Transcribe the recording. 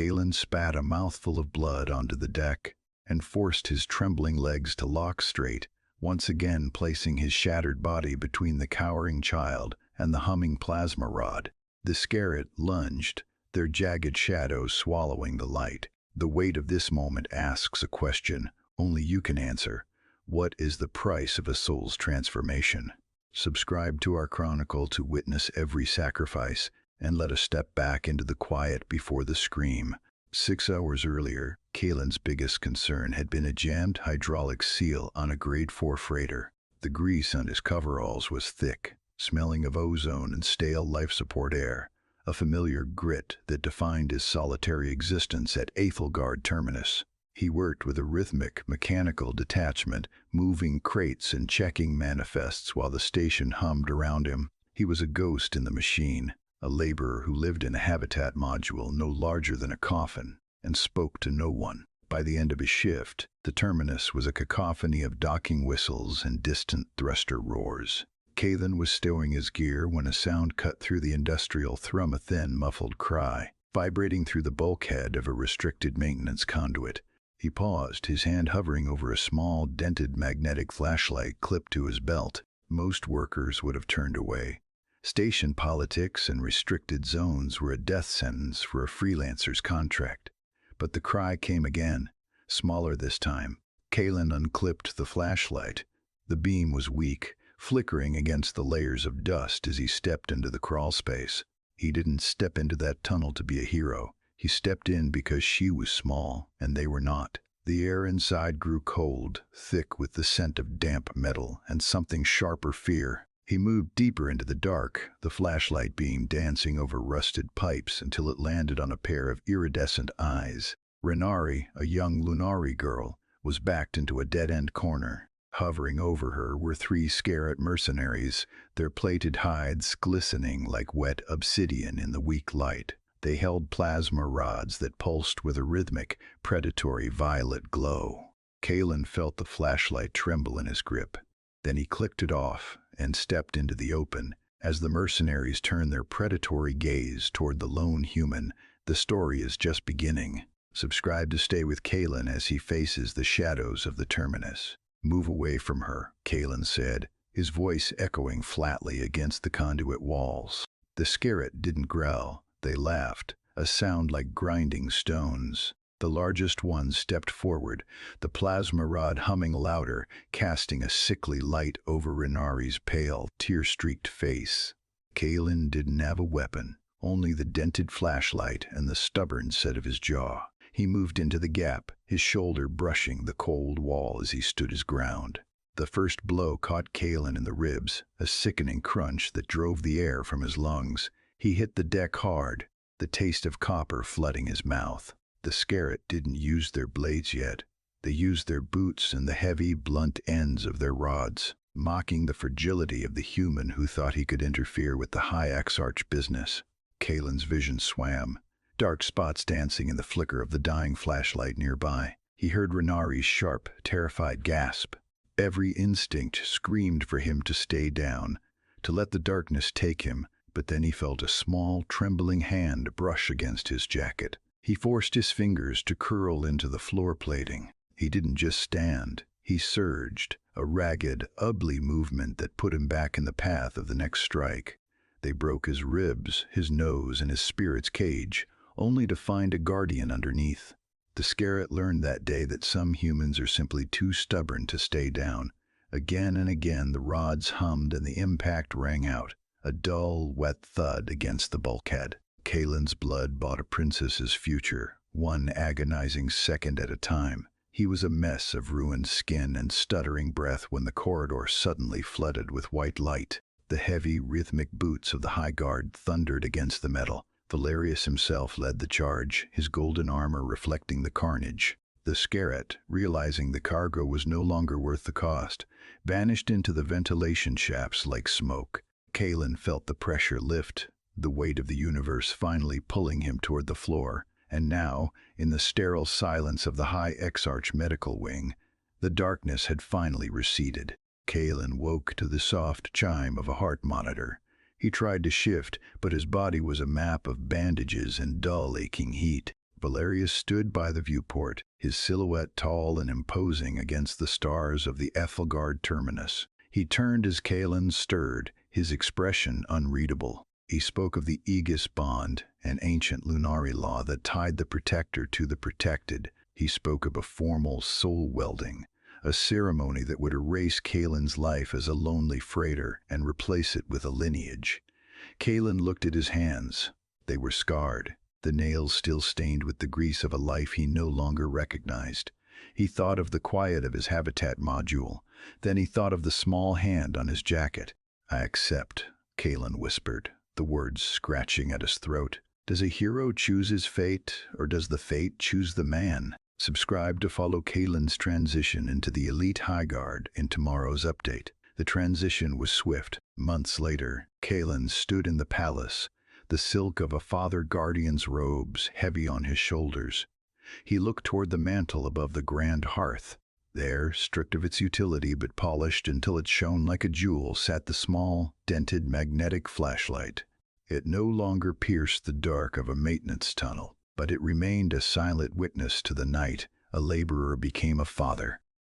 Kalen spat a mouthful of blood onto the deck and forced his trembling legs to lock straight, once again placing his shattered body between the cowering child and the humming plasma rod. The Scarret lunged, their jagged shadows swallowing the light. The weight of this moment asks a question only you can answer. What is the price of a soul's transformation? Subscribe to our chronicle to witness every sacrifice, and let us step back into the quiet before the scream. 6 hours earlier, Kalen's biggest concern had been a jammed hydraulic seal on a Grade 4 freighter. The grease on his coveralls was thick, smelling of ozone and stale life support air, a familiar grit that defined his solitary existence at Ethelgard Terminus. He worked with a rhythmic, mechanical detachment, moving crates and checking manifests while the station hummed around him. He was a ghost in the machine, a laborer who lived in a habitat module no larger than a coffin, and spoke to no one. By the end of his shift, the terminus was a cacophony of docking whistles and distant thruster roars. Kalen was stowing his gear when a sound cut through the industrial thrum, a thin, muffled cry, vibrating through the bulkhead of a restricted maintenance conduit. He paused, his hand hovering over a small, dented magnetic flashlight clipped to his belt. Most workers would have turned away. Station politics and restricted zones were a death sentence for a freelancer's contract. But the cry came again, smaller this time. Kalen unclipped the flashlight. The beam was weak, flickering against the layers of dust as he stepped into the crawl space. He didn't step into that tunnel to be a hero. He stepped in because she was small, and they were not. The air inside grew cold, thick with the scent of damp metal and something sharper fear. He moved deeper into the dark, the flashlight beam dancing over rusted pipes until it landed on a pair of iridescent eyes. Renari, a young Lunari girl, was backed into a dead-end corner. Hovering over her were 3 Scarret mercenaries, their plated hides glistening like wet obsidian in the weak light. They held plasma rods that pulsed with a rhythmic, predatory violet glow. Kalen felt the flashlight tremble in his grip. Then he clicked it off and stepped into the open. As the mercenaries turned their predatory gaze toward the lone human, the story is just beginning. Subscribe to stay with Kalen as he faces the shadows of the terminus. Move away from her, Kalen said, his voice echoing flatly against the conduit walls. The Scarret didn't growl. They laughed, a sound like grinding stones. The largest one stepped forward, the plasma rod humming louder, casting a sickly light over Renari's pale, tear-streaked face. Kalen didn't have a weapon, only the dented flashlight and the stubborn set of his jaw. He moved into the gap, his shoulder brushing the cold wall as he stood his ground. The first blow caught Kalen in the ribs, a sickening crunch that drove the air from his lungs. He hit the deck hard, the taste of copper flooding his mouth. The Scarret didn't use their blades yet. They used their boots and the heavy, blunt ends of their rods, mocking the fragility of the human who thought he could interfere with the high Exarch business. Kalen's vision swam, dark spots dancing in the flicker of the dying flashlight nearby. He heard Renari's sharp, terrified gasp. Every instinct screamed for him to stay down, to let the darkness take him. But then he felt a small, trembling hand brush against his jacket. He forced his fingers to curl into the floor plating. He didn't just stand, he surged, a ragged, ugly movement that put him back in the path of the next strike. They broke his ribs, his nose, and his spirit's cage, only to find a guardian underneath. The Scarret learned that day that some humans are simply too stubborn to stay down. Again and again the rods hummed and the impact rang out. A dull, wet thud against the bulkhead. Kalen's blood bought a princess's future, one agonizing second at a time. He was a mess of ruined skin and stuttering breath when the corridor suddenly flooded with white light. The heavy, rhythmic boots of the High Guard thundered against the metal. Valerius himself led the charge, his golden armor reflecting the carnage. The Scarret, realizing the cargo was no longer worth the cost, vanished into the ventilation shafts like smoke. Kalen felt the pressure lift, the weight of the universe finally pulling him toward the floor, and now, in the sterile silence of the high Exarch medical wing, the darkness had finally receded. Kalen woke to the soft chime of a heart monitor. He tried to shift, but his body was a map of bandages and dull, aching heat. Valerius stood by the viewport, his silhouette tall and imposing against the stars of the Ethelgard terminus. He turned as Kalen stirred, his expression unreadable. He spoke of the Aegis bond, an ancient lunari law that tied the protector to the protected. He spoke of a formal soul welding, a ceremony that would erase Kalen's life as a lonely freighter and replace it with a lineage. Kalen looked at his hands. They were scarred, the nails still stained with the grease of a life he no longer recognized. He thought of the quiet of his habitat module. Then he thought of the small hand on his jacket. "I accept," Kalen whispered, the words scratching at his throat. Does a hero choose his fate, or does the fate choose the man? Subscribe to follow Kalen's transition into the elite High Guard in tomorrow's update. The transition was swift. Months later, Kalen stood in the palace, the silk of a father guardian's robes heavy on his shoulders. He looked toward the mantel above the grand hearth. There, stripped of its utility but polished until it shone like a jewel, sat the small, dented magnetic flashlight. It no longer pierced the dark of a maintenance tunnel, but it remained a silent witness to the night a laborer became a father.